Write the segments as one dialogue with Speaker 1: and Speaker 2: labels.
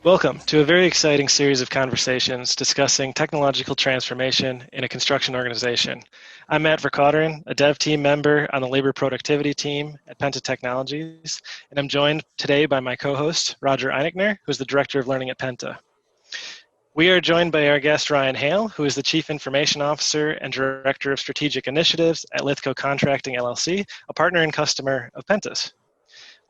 Speaker 1: Welcome to a very exciting series of conversations discussing technological transformation in a construction organization. I'm Matt Vercauteren, a dev team member on the labor productivity team at Penta Technologies, and I'm joined today by my co-host, Roger Eineichner, who's the Director of Learning at Penta. We are joined by our guest, Ryan Hale, who is the Chief Information Officer and Director of Strategic Initiatives at Lithko Contracting, LLC, a partner and customer of Penta's.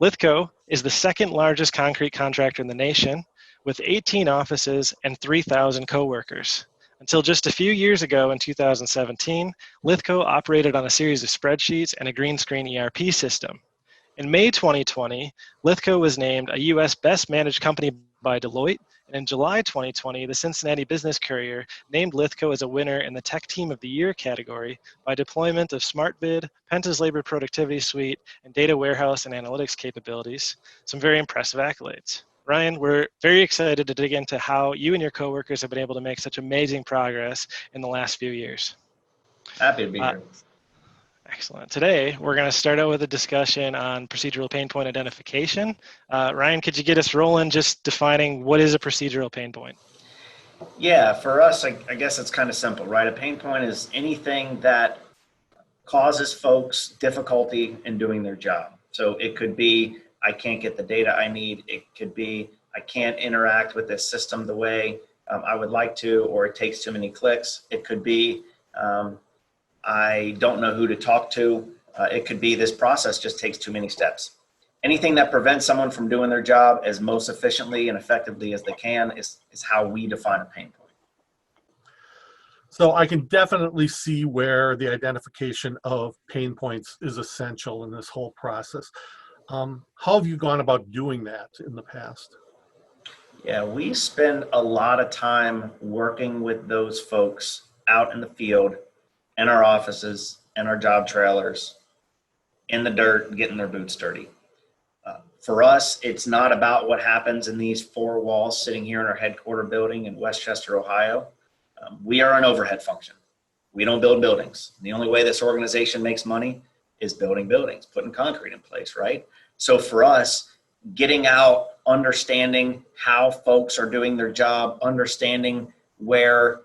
Speaker 1: Lithko is the second largest concrete contractor in the nation, with 18 offices and 3,000 coworkers. Until just a few years ago in 2017, Lithko operated on a series of spreadsheets and a green screen ERP system. In May 2020, Lithko was named a U.S. Best Managed Company by Deloitte, and in July 2020, the Cincinnati Business Courier named Lithko as a winner in the Tech Team of the Year category by deployment of SmartBid, Penta's Labor Productivity Suite, and data warehouse and analytics capabilities. Some very impressive accolades. Ryan, we're very excited to dig into how you and your coworkers have been able to make such amazing progress in the last few years.
Speaker 2: Happy to be here.
Speaker 1: Excellent. Today, we're going to start out with a discussion on procedural pain point identification. Ryan, could you get us rolling just defining what is a procedural pain point?
Speaker 2: Yeah, for us, I guess it's kind of simple, right? A pain point is anything that causes folks difficulty in doing their job. So it could be, I can't get the data I need. It could be, I can't interact with this system the way I would like to, or it takes too many clicks. It could be, I don't know who to talk to. It could be this process just takes too many steps. Anything that prevents someone from doing their job as most efficiently and effectively as they can is how we define a pain point.
Speaker 3: So I can definitely see where the identification of pain points is essential in this whole process. How have you gone about doing that in the past?
Speaker 2: Yeah, we spend a lot of time working with those folks out in the field, in our offices, in our job trailers, in the dirt, getting their boots dirty. For us, it's not about what happens in these four walls sitting here in our headquarter building in Westchester, Ohio. We are an overhead function. We don't build buildings. The only way this organization makes money is building buildings, putting concrete in place, right? So for us, getting out, understanding how folks are doing their job, understanding where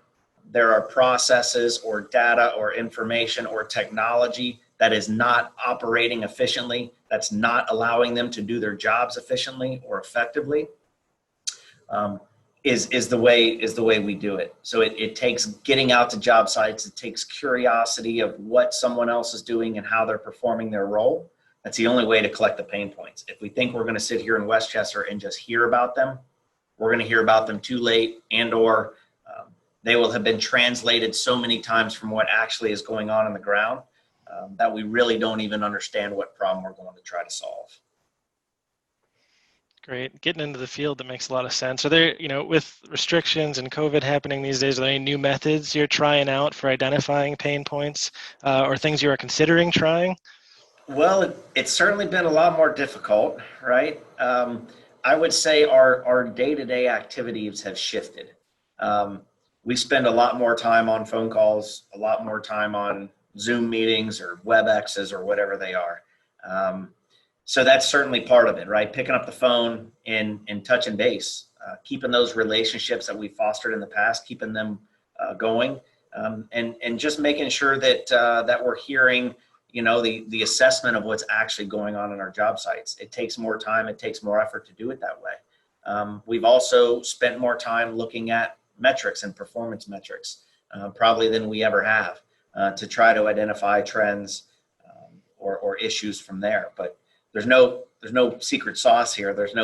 Speaker 2: there are processes or data or information or technology that is not operating efficiently, that's not allowing them to do their jobs efficiently or effectively, is the way we do it. So it takes getting out to job sites. It takes curiosity of what someone else is doing and how they're performing their role. That's the only way to collect the pain points. If we think we're going to sit here in Westchester and just hear about them, we're going to hear about them too late, and or they will have been translated so many times from what actually is going on the ground that we really don't even understand what problem we're going to try to solve.
Speaker 1: Great. Getting into the field, that makes a lot of sense. Are there, with restrictions and COVID happening these days, are there any new methods you're trying out for identifying pain points or things you are considering trying?
Speaker 2: Well, it's certainly been a lot more difficult, right? I would say our day-to-day activities have shifted. We spend a lot more time on phone calls, a lot more time on Zoom meetings or WebExes or whatever they are. So that's certainly part of it, right? Picking up the phone and touching base, keeping those relationships that we fostered in the past, keeping them going, and just making sure that we're hearing, the assessment of what's actually going on in our job sites. It takes more time, it takes more effort to do it that way. We've also spent more time looking at metrics and performance metrics, probably than we ever have, to try to identify trends or issues from there. But there's no secret sauce here. There's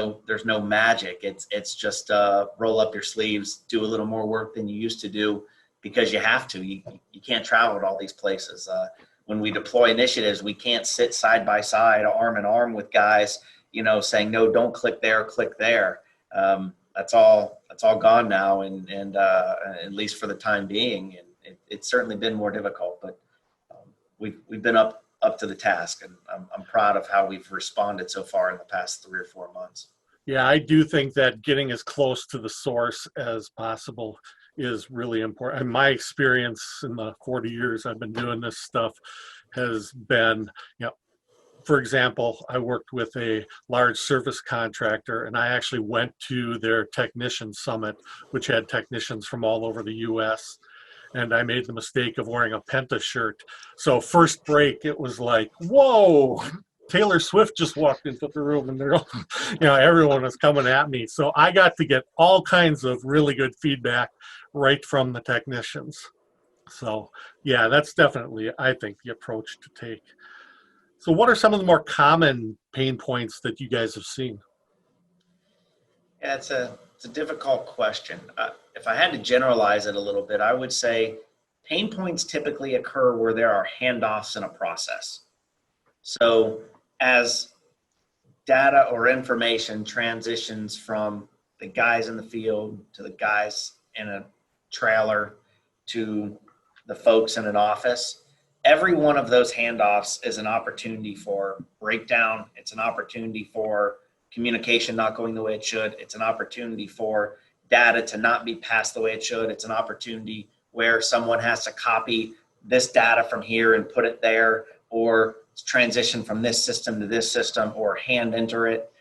Speaker 2: no magic. It's just roll up your sleeves, do a little more work than you used to do because you have to. You can't travel to all these places. When we deploy initiatives, we can't sit side by side, arm in arm with guys, saying, no, don't click there, click there. That's all gone now, and at least for the time being. And it's certainly been more difficult, but we've been up to the task, and I'm proud of how we've responded so far in the past 3 or 4 months.
Speaker 3: Yeah, I do think that getting as close to the source as possible is really important. And my experience in the 40 years I've been doing this stuff has been, for example, I worked with a large service contractor, and I actually went to their technician summit, which had technicians from all over the US. And I made the mistake of wearing a Penta shirt. So first break, it was like, whoa, Taylor Swift just walked into the room, and they're all, everyone was coming at me. So I got to get all kinds of really good feedback right from the technicians. So yeah, that's definitely, I think, the approach to take. So what are some of the more common pain points that you guys have seen?
Speaker 2: Yeah, it's a difficult question. If I had to generalize it a little bit, I would say pain points typically occur where there are handoffs in a process. So as data or information transitions from the guys in the field to the guys in a trailer to the folks in an office, every one of those handoffs is an opportunity for breakdown. It's an opportunity for communication not going the way it should. It's an opportunity for data to not be passed the way it should. It's an opportunity where someone has to copy this data from here and put it there, or transition from this system to this system, or hand enter it.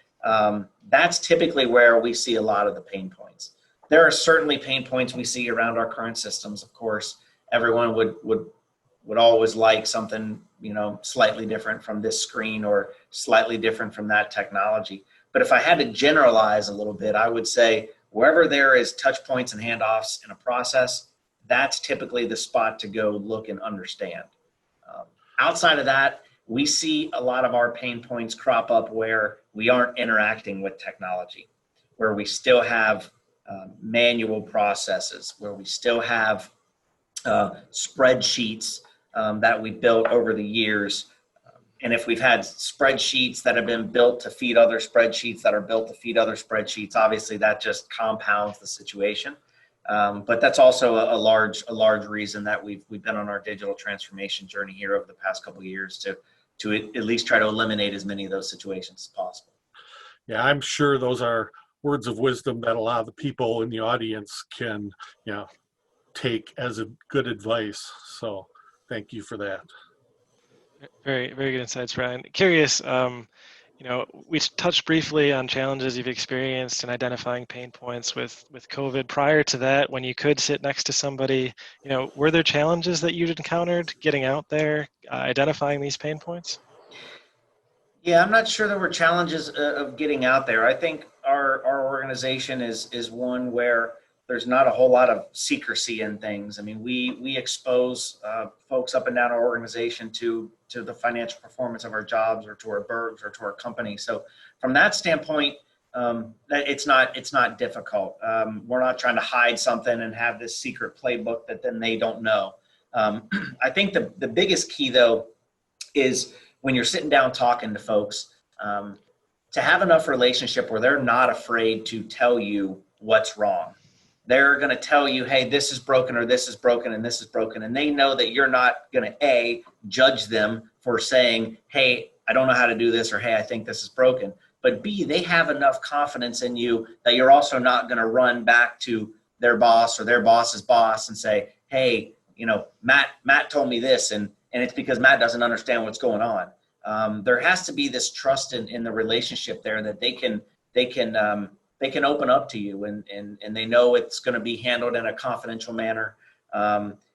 Speaker 2: That's typically where we see a lot of the pain points. There are certainly pain points we see around our current systems. Of course, everyone would always like something, slightly different from this screen or slightly different from that technology. But if I had to generalize a little bit, I would say wherever there is touch points and handoffs in a process, that's typically the spot to go look and understand. Outside of that, we see a lot of our pain points crop up where we aren't interacting with technology, where we still have manual processes, where we still have spreadsheets that we built over the years. And if we've had spreadsheets that have been built to feed other spreadsheets that are built to feed other spreadsheets, obviously that just compounds the situation. But that's also a large reason that we've been on our digital transformation journey here over the past couple of years to at least try to eliminate as many of those situations as possible.
Speaker 3: Yeah, I'm sure those are words of wisdom that a lot of the people in the audience can, take as a good advice. So thank you for that.
Speaker 1: Very, very good insights, Ryan. Curious, we touched briefly on challenges you've experienced in identifying pain points with COVID. Prior to that, when you could sit next to somebody, were there challenges that you'd encountered getting out there, identifying these pain points?
Speaker 2: Yeah, I'm not sure there were challenges of getting out there. I think our organization is one where there's not a whole lot of secrecy in things. I mean, we expose folks up and down our organization to the financial performance of our jobs or to our burgs or to our company. So from that standpoint, it's not difficult. We're not trying to hide something and have this secret playbook that then they don't know. I think the biggest key though is when you're sitting down talking to folks, to have enough relationship where they're not afraid to tell you what's wrong. They're going to tell you, hey, this is broken, or this is broken, and this is broken. And they know that you're not going to, A, judge them for saying, hey, I don't know how to do this, or hey, I think this is broken. But B, they have enough confidence in you that you're also not going to run back to their boss or their boss's boss and say, hey, Matt told me this, and it's because Matt doesn't understand what's going on. There has to be this trust in the relationship there that they can open up to you, and they know it's going to be handled in a confidential manner.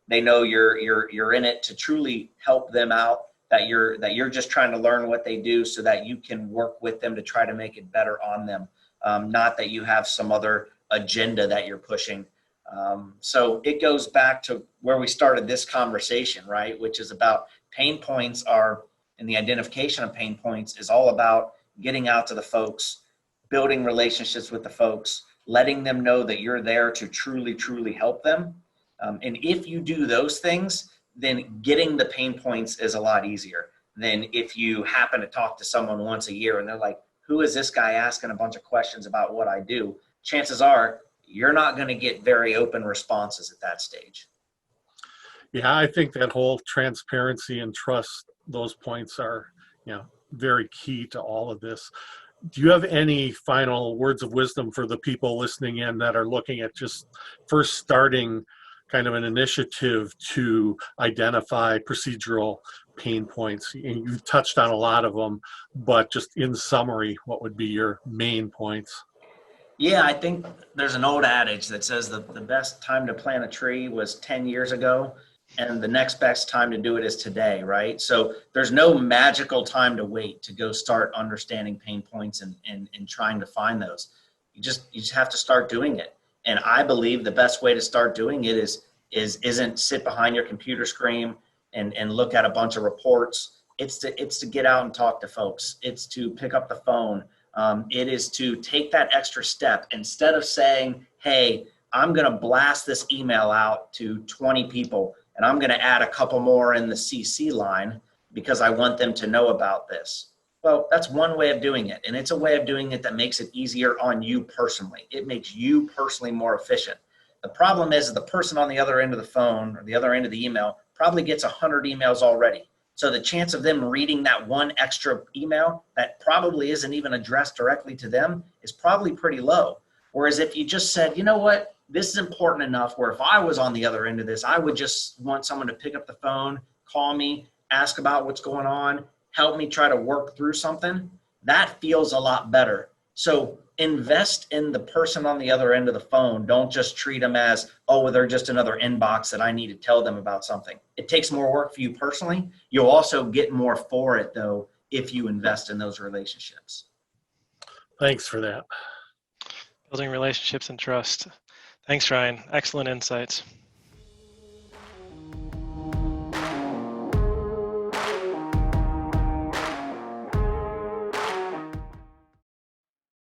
Speaker 2: They know you're in it to truly help them out, that you're just trying to learn what they do so that you can work with them to try to make it better on them. Not that you have some other agenda that you're pushing. So it goes back to where we started this conversation, right? Which is about pain points and the identification of pain points is all about getting out to the folks, building relationships with the folks, letting them know that you're there to truly, truly help them. And if you do those things, then getting the pain points is a lot easier than if you happen to talk to someone once a year and they're like, who is this guy asking a bunch of questions about what I do? Chances are you're not going to get very open responses at that stage.
Speaker 3: Yeah, I think that whole transparency and trust, those points are, very key to all of this. Do you have any final words of wisdom for the people listening in that are looking at just first starting kind of an initiative to identify procedural pain points? And you've touched on a lot of them, but just in summary, what would be your main points?
Speaker 2: Yeah, I think there's an old adage that says the best time to plant a tree was 10 years ago, and the next best time to do it is today, right? So there's no magical time to wait to go start understanding pain points and trying to find those. You just have to start doing it. And I believe the best way to start doing it isn't sit behind your computer screen and look at a bunch of reports. It's to get out and talk to folks. It's to pick up the phone. It is to take that extra step instead of saying, hey, I'm going to blast this email out to 20 people and I'm going to add a couple more in the CC line because I want them to know about this. Well, that's one way of doing it. And it's a way of doing it that makes it easier on you personally. It makes you personally more efficient. The problem is the person on the other end of the phone or the other end of the email probably gets 100 emails already. So the chance of them reading that one extra email that probably isn't even addressed directly to them is probably pretty low. Whereas if you just said, you know what, this is important enough where if I was on the other end of this, I would just want someone to pick up the phone, call me, ask about what's going on, help me try to work through something. That feels a lot better. So invest in the person on the other end of the phone. Don't just treat them as, oh, they're just another inbox that I need to tell them about something. It takes more work for you personally. You'll also get more for it, though, if you invest in those relationships.
Speaker 3: Thanks for that.
Speaker 1: Building relationships and trust. Thanks, Ryan. Excellent insights.